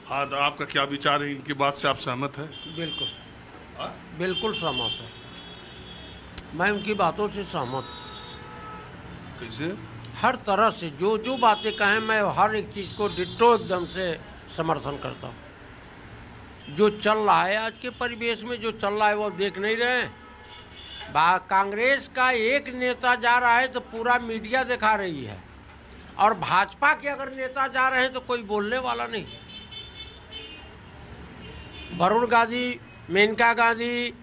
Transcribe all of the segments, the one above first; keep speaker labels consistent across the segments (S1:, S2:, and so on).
S1: हाँ, तो आपका क्या विचार है, इनकी बात से आप सहमत है?
S2: बिल्कुल।
S1: हाँ?
S2: बिल्कुल सहमत है, मैं उनकी बातों से सहमत हूँ।
S1: कैसे?
S2: हर तरह से जो जो बातें कहें, मैं हर एक चीज़ को डिट्टो एकदम से समर्थन करता हूँ। जो चल रहा है आज के परिवेश में, जो चल रहा है वो देख नहीं रहे हैं। कांग्रेस का एक नेता जा रहा है तो पूरा मीडिया दिखा रही है, और भाजपा के अगर नेता जा रहे हैं तो कोई बोलने वाला नहीं। वरुण गांधी, मेनका गांधी,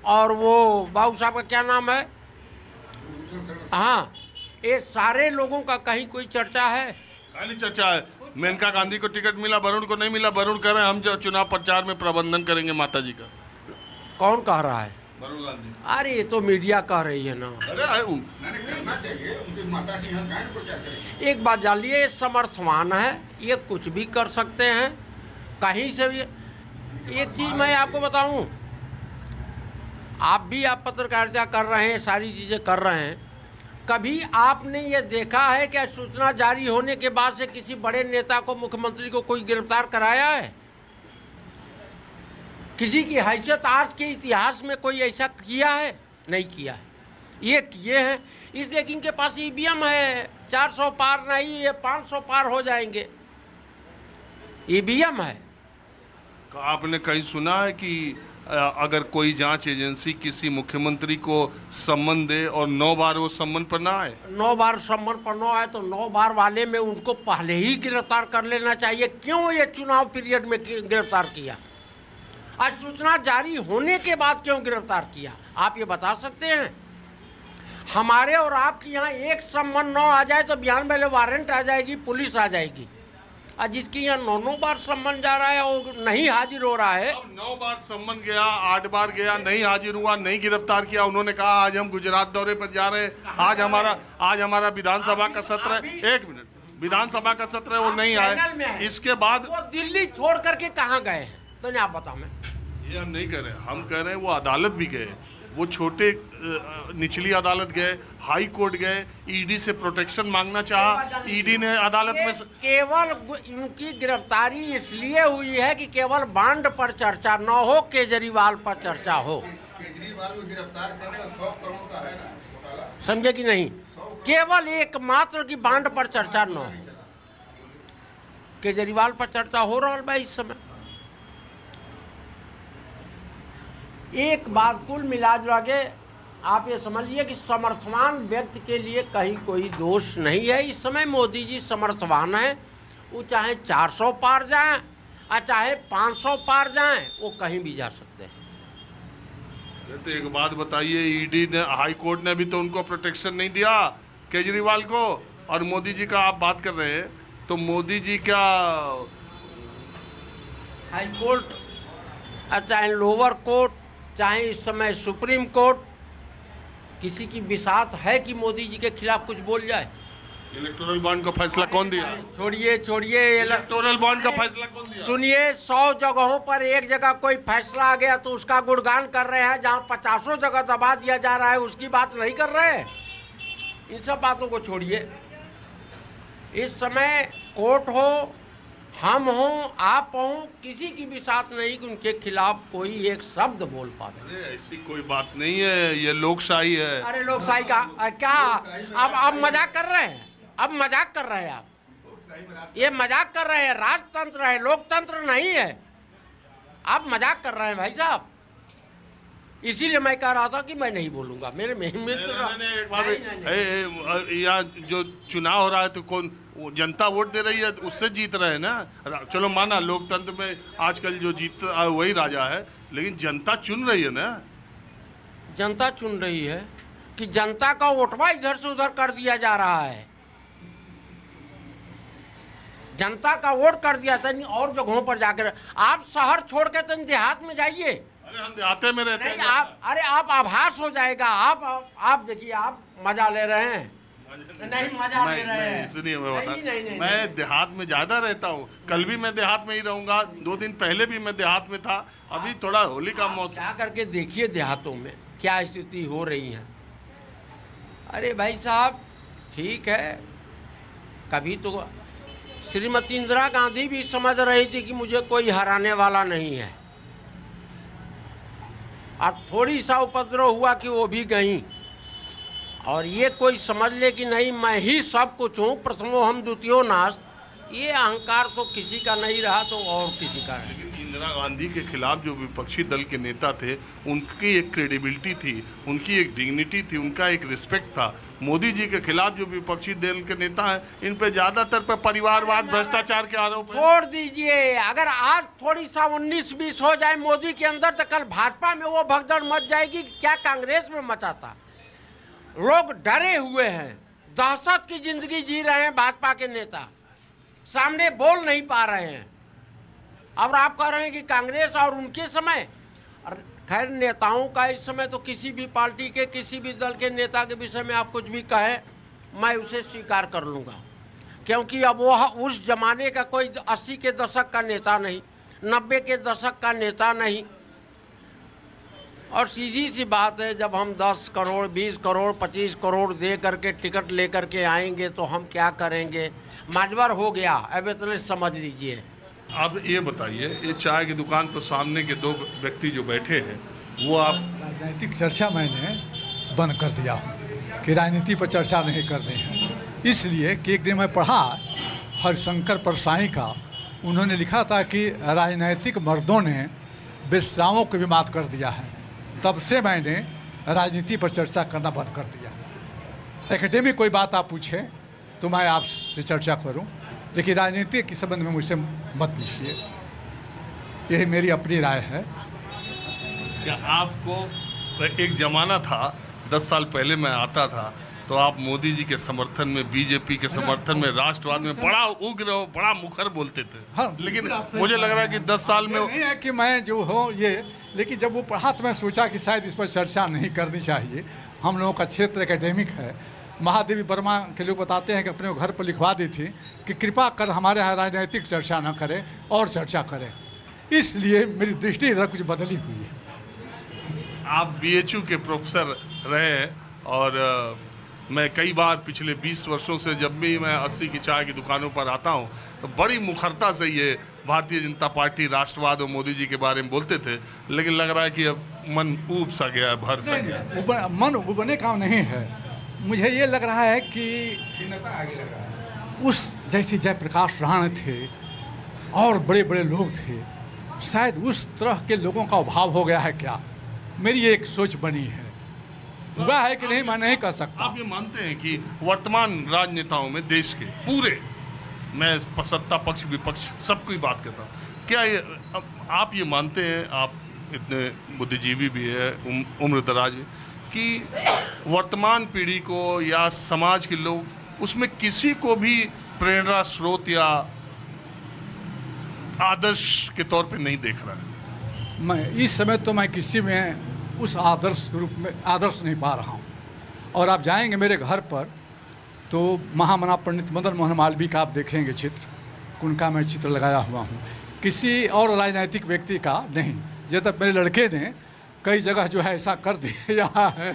S2: और वो बाबू साहब का क्या नाम है, हाँ, ये सारे लोगों का कहीं कोई चर्चा है?
S1: खाली चर्चा है। मेनका गांधी को टिकट मिला, वरुण को नहीं मिला। वरुण कह रहे हैं हम जो चुनाव प्रचार में प्रबंधन करेंगे माता जी का।
S2: कौन कह रहा है?
S1: वरुण गांधी।
S2: अरे ये तो मीडिया कह रही है ना।
S1: अरे
S3: करना चाहिए, उनकी माता जी हम काहे प्रचार करेंगे।
S2: एक बात जान लिए, ये समर्थवान है, ये कुछ भी कर सकते हैं कहीं से भी। एक चीज़ मैं आपको बताऊं, आप पत्रकारिता कर रहे हैं, सारी चीज़ें कर रहे हैं, कभी आपने ये देखा है कि सूचना जारी होने के बाद से किसी बड़े नेता को, मुख्यमंत्री को कोई गिरफ्तार कराया है? किसी की हैसियत आज के इतिहास में कोई ऐसा किया है? नहीं किया है। ये किए हैं इसलिए कि इनके पास ईवीएम है, 400 पार नहीं, ये 500 पार हो जाएंगे। ईवीएम है।
S1: आपने कहीं सुना है कि अगर कोई जांच एजेंसी किसी मुख्यमंत्री को सम्मन दे और 9 बार वो सम्मन पर ना आए?
S2: 9 बार सम्मन पर ना आए तो 9 बार वाले में उनको पहले ही गिरफ्तार कर लेना चाहिए। क्यों ये चुनाव पीरियड में गिरफ्तार किया? आज सूचना जारी होने के बाद क्यों गिरफ्तार किया? आप ये बता सकते हैं? हमारे और आपके यहाँ एक सम्मन 9 आ जाए तो बयान वाले वारंट आ जाएगी, पुलिस आ जाएगी। आज जिसकी यहाँ 9 बार सम्मन जा रहा है और नहीं हाजिर हो रहा है।
S1: अब 9 बार सम्मन गया, 8 बार गया, नहीं हाजिर हुआ, नहीं गिरफ्तार किया। उन्होंने कहा आज हम गुजरात दौरे पर जा रहे हैं, आज हमारा विधानसभा का सत्र है। 1 मिनट, विधानसभा का सत्र है, वो नहीं आए। इसके बाद
S2: वो दिल्ली छोड़ करके कहाँ गए हैं तो नहीं आप बताओ। मैं
S1: ये हम नहीं कह रहे, हम कह रहे हैं वो अदालत भी गए, वो छोटे निचली अदालत गए, हाई कोर्ट गए, ईडी से प्रोटेक्शन मांगना चाहा, ईडी ने अदालत में
S2: केवल इनकी गिरफ्तारी इसलिए हुई है कि केवल बांड पर चर्चा न हो, केजरीवाल पर चर्चा हो।
S3: केजरीवाल को गिरफ्तार करने 100 करोड़ का है ना घोटाला,
S2: समझे कि नहीं? केवल एकमात्र की बांड पर चर्चा न हो। केजरीवाल पर चर्चा हो रहा है इस समय। एक बात कुल मिला जुला के आप ये समझिए कि समर्थवान व्यक्ति के लिए कहीं कोई दोष नहीं है। इस समय मोदी जी समर्थवान है, वो चाहे 400 पार जाएं और चाहे 500 पार जाएं, वो कहीं भी जा सकते हैं।
S1: तो एक बात बताइए, ईडी ने, हाई कोर्ट ने भी तो उनको प्रोटेक्शन नहीं दिया केजरीवाल को, और मोदी जी का आप बात कर रहे हैं, तो मोदी जी क्या
S2: हाई कोर्ट, चाहे लोअर कोर्ट, चाहे इस समय सुप्रीम कोर्ट, किसी की बिसात है कि मोदी जी के खिलाफ कुछ बोल जाए?
S1: इलेक्टोरल बॉन्ड का फैसला कौन दिया?
S2: छोड़िए
S1: इलेक्टोरल बॉन्ड का फैसला कौन दिया?
S2: सुनिए, 100 जगहों पर एक जगह कोई फैसला आ गया तो उसका गुणगान कर रहे हैं, जहां 50 जगह दबा दिया जा रहा है उसकी बात नहीं कर रहे हैं। इन सब बातों को छोड़िए। इस समय कोर्ट हो, हम हों, आप हों, किसी की भी साथ नहीं कि उनके खिलाफ कोई एक शब्द बोल पाए।
S1: अरे ऐसी कोई बात नहीं है, ये लोकशाही है।
S2: अरे लोकशाही का क्या? अब मजाक कर रहे हैं? अब मजाक कर रहे हैं आप? ये मजाक कर रहे हैं। राजतंत्र है, लोकतंत्र नहीं है। आप मजाक कर रहे हैं भाई साहब। इसीलिए मैं कह रहा था कि मैं नहीं बोलूंगा। मेरे मित्र
S1: यहाँ जो चुनाव हो रहा है तो कौन, जनता वोट दे रही है, उससे जीत रहे हैं ना। चलो माना लोकतंत्र में आजकल जो जीत वही राजा है, लेकिन जनता चुन रही है ना।
S2: जनता चुन रही है कि जनता का वोटवा इधर से उधर कर दिया जा रहा है। जनता का वोट कर दिया था और जगहों पर जाकर। आप शहर छोड़ के तो देहात में जाइए।
S1: अरे हम देहाते में रहते हैं।
S2: आप आभास हो जाएगा। आप देखिए, आप मजा ले रहे हैं। नहीं मजा ले रहे हैं।
S1: सुनिए मैं बता, मैं देहात में ज्यादा रहता हूँ। कल भी मैं देहात में ही रहूंगा, 2 दिन पहले भी मैं देहात में था। अभी थोड़ा होली का मौसम,
S2: क्या करके देखिए देहातों में क्या स्थिति हो रही है। अरे भाई साहब, ठीक है, कभी तो श्रीमती इंदिरा गांधी भी समझ रही थी कि मुझे कोई हराने वाला नहीं है, और थोड़ी सा उपद्रव हुआ कि वो भी गईं। और ये कोई समझ ले कि नहीं मैं ही सब कुछ हूँ, प्रथमो हम द्वितीयो नास्त, ये अहंकार तो किसी का नहीं रहा तो और किसी का नहीं।
S1: लेकिन इंदिरा गांधी के खिलाफ जो विपक्षी दल के नेता थे, उनकी एक क्रेडिबिलिटी थी, उनकी एक डिग्निटी थी, उनका एक रिस्पेक्ट था। मोदी जी के खिलाफ जो विपक्षी दल के नेता हैं, इन पे ज्यादातर पे परिवारवाद, भ्रष्टाचार के आरोप हैं।
S2: छोड़ दीजिए, अगर आज थोड़ी सा 19-20 हो जाए मोदी के अंदर तो कल भाजपा में वो भगदड़ मच जाएगी, क्या कांग्रेस में मचाता। लोग डरे हुए हैं, दहशत की जिंदगी जी रहे हैं भाजपा के नेता, सामने बोल नहीं पा रहे हैं। और आप कह रहे हैं कि कांग्रेस और उनके समय, खैर नेताओं का इस समय तो किसी भी पार्टी के किसी भी दल के नेता के विषय में आप कुछ भी कहें मैं उसे स्वीकार कर लूँगा, क्योंकि अब वो उस जमाने का कोई 80 के दशक का नेता नहीं, 90 के दशक का नेता नहीं। और सीधी सी बात है, जब हम 10 करोड़ 20 करोड़ 25 करोड़ दे करके टिकट ले करके आएंगे तो हम क्या करेंगे, माजवर हो गया। अब इतने समझ लीजिए।
S1: अब ये बताइए, ये चाय की दुकान पर सामने के दो व्यक्ति जो बैठे हैं, वो आप
S4: राजनीतिक चर्चा मैंने बंद कर दिया हूँ कि राजनीति पर चर्चा नहीं करनी है, इसलिए कि एक दिन मैं पढ़ा हरिशंकर परसाई का, उन्होंने लिखा था कि राजनीतिक मर्दों ने वेश्याओं को भी मात कर दिया है। तब से मैंने राजनीति पर चर्चा करना बंद कर दिया। एकेडमिक कोई बात आप पूछें तो मैं आपसे चर्चा करूं, लेकिन राजनीति के संबंध में मुझसे मत पूछिए, यही मेरी अपनी राय है।
S1: क्या आपको एक जमाना था, 10 साल पहले मैं आता था तो आप मोदी जी के समर्थन में, बीजेपी के समर्थन में, राष्ट्रवाद में बड़ा उग्र, बड़ा मुखर बोलते थे।
S4: हाँ,
S1: लेकिन मुझे लग रहा है कि 10 साल में
S4: नहीं है कि मैं जो हूँ ये, लेकिन जब वो पढ़ा तो मैं सोचा कि शायद इस पर चर्चा नहीं करनी चाहिए। हम लोगों का क्षेत्र एकेडमिक है। महादेवी वर्मा के लोग बताते हैं कि अपने घर पर लिखवा दी थी कि कृपा कर हमारे यहाँ राजनीतिक चर्चा न करें और चर्चा करें, इसलिए मेरी दृष्टि जरा कुछ बदली हुई है।
S1: आप BHU के प्रोफेसर रहे और मैं कई बार पिछले 20 वर्षों से जब भी मैं 80 की चाय की दुकानों पर आता हूं तो बड़ी मुखरता से ये भारतीय जनता पार्टी, राष्ट्रवाद और मोदी जी के बारे में बोलते थे, लेकिन लग रहा है कि अब मन ऊब सा गया, भर सा गया।
S4: मन उबने का नहीं है, मुझे ये लग रहा है कि उस जैसे जयप्रकाश राणा थे और बड़े बड़े लोग थे, शायद उस तरह के लोगों का अभाव हो गया है क्या, मेरी एक सोच बनी है। हुआ है कि नहीं मैं नहीं कह सकता।
S1: आप ये मानते हैं कि वर्तमान राजनेताओं में देश के पूरे, मैं सत्ता पक्ष विपक्ष सबकी बात करता हूँ, क्या ये आप ये मानते हैं, आप इतने बुद्धिजीवी भी है, उम्र दराज है, कि वर्तमान पीढ़ी को या समाज के लोग उसमें किसी को भी प्रेरणा स्रोत या आदर्श के तौर पे नहीं देख रहा है?
S4: मैं इस समय तो मैं किसी में उस आदर्श रूप में आदर्श नहीं पा रहा हूँ। और आप जाएंगे मेरे घर पर तो महामना पंडित मदन मोहन मालवीय का आप देखेंगे चित्र, उनका मैं चित्र लगाया हुआ हूँ, किसी और राजनीतिक व्यक्ति का नहीं। जब तक मेरे लड़के ने कई जगह जो है ऐसा कर दिया है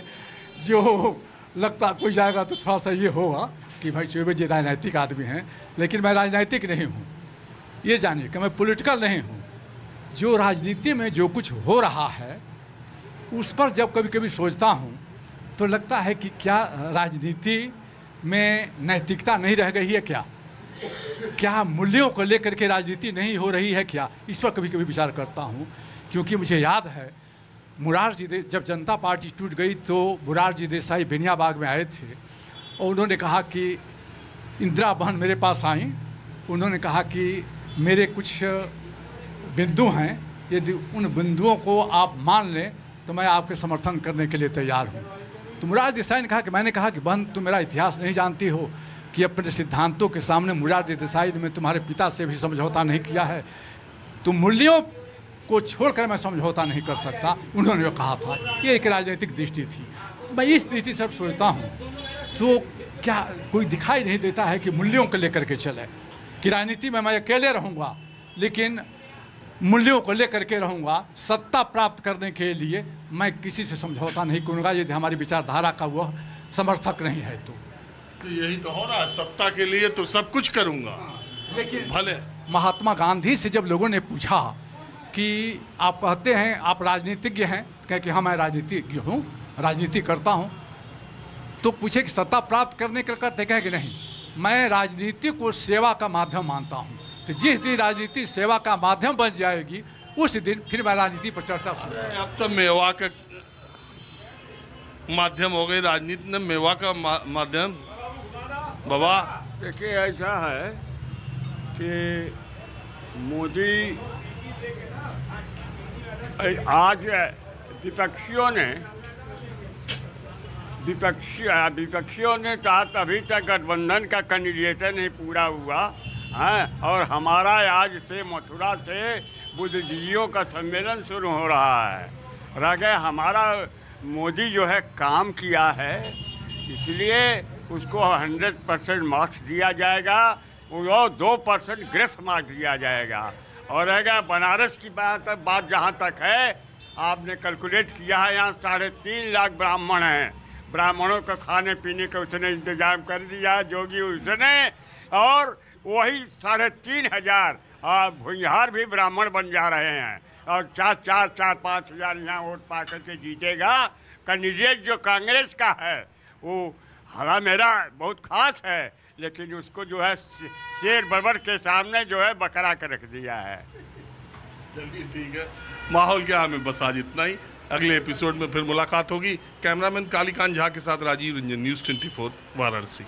S4: जो लगता कोई जाएगा तो थोड़ा सा ये होगा कि भाई चौबे जी राजनीतिक आदमी हैं, लेकिन मैं राजनीतिक नहीं हूँ, ये जानिए कि मैं पॉलिटिकल नहीं हूँ। जो राजनीति में जो कुछ हो रहा है उस पर जब कभी कभी सोचता हूँ तो लगता है कि क्या राजनीति में नैतिकता नहीं रह गई है, क्या मूल्यों को लेकर के राजनीति नहीं हो रही है क्या, इस पर कभी कभी विचार करता हूँ। क्योंकि मुझे याद है मुरारजी जब जनता पार्टी टूट गई तो मुरारजी देसाई बेनियाबाग में आए थे और उन्होंने कहा कि इंदिरा बहन मेरे पास आई, उन्होंने कहा कि मेरे कुछ बिंदु हैं, यदि उन बिंदुओं को आप मान लें तो मैं आपके समर्थन करने के लिए तैयार हूँ। तो मुरारजी देसाई ने कहा कि मैंने कहा कि बहन तुम मेरा इतिहास नहीं जानती हो कि अपने सिद्धांतों के सामने मुरारजी देसाई ने तुम्हारे पिता से भी समझौता नहीं किया है, तो मूल्यों को छोड़कर मैं समझौता नहीं कर सकता, उन्होंने कहा था। ये एक राजनीतिक दृष्टि थी। मैं इस दृष्टि से सोचता हूँ तो क्या कोई दिखाई नहीं देता है कि मूल्यों को लेकर के चले, कि राजनीति में मैं अकेले रहूँगा लेकिन मूल्यों को लेकर के रहूँगा, सत्ता प्राप्त करने के लिए मैं किसी से समझौता नहीं करूँगा यदि हमारी विचारधारा का वह समर्थक नहीं है तो।
S1: यही तो हो रहा है, सत्ता के लिए तो सब कुछ करूँगा,
S4: लेकिन
S1: भले
S4: महात्मा गांधी से जब लोगों ने पूछा कि आप कहते हैं आप राजनीतिज्ञ हैं, कहे कि हाँ मैं राजनीतिज्ञ हूँ, राजनीति करता हूँ, तो पूछे कि सत्ता प्राप्त करने के लिए करते, कहे कि नहीं, मैं राजनीति को सेवा का माध्यम मानता हूँ। तो जिस दिन राजनीति सेवा का माध्यम बन जाएगी उस दिन फिर मैं राजनीति पर चर्चा शुरू।
S1: अब तो मेवा का माध्यम हो गई राजनीति ने, मेवा का माध्यम। बाबा
S5: देखिए ऐसा है कि मोदी आज विपक्षियों ने कहा अभी तक गठबंधन का कैंडिडेट नहीं पूरा हुआ है, और हमारा आज से मथुरा से बुद्धिजीवियों का सम्मेलन शुरू हो रहा है। रह गए हमारा मोदी जो है काम किया है, इसलिए उसको 100% मार्क्स दिया जाएगा, और 2% ग्रेस मार्क्स दिया जाएगा। और रह गया बनारस की बात जहाँ तक है, आपने कैलकुलेट किया है यहाँ 3.5 लाख ब्राह्मण हैं, ब्राह्मणों का खाने पीने का उसने इंतजाम कर दिया जोगी उसने, और वही 3,500 भुइहार भी ब्राह्मण बन जा रहे हैं, और 4-5 हज़ार यहाँ वोट पा करके जीतेगा। कैंडिडेट जो कांग्रेस का है वो हरा मेरा बहुत खास है, लेकिन उसको जो है शेर बरबर के सामने जो है बकरा के रख दिया है।
S1: चलिए ठीक है, माहौल क्या हमें बस आज इतना ही। अगले एपिसोड में फिर मुलाकात होगी। कैमरामैन कालीकांत झा के साथ राजीव रंजन, न्यूज़ 24 वाराणसी।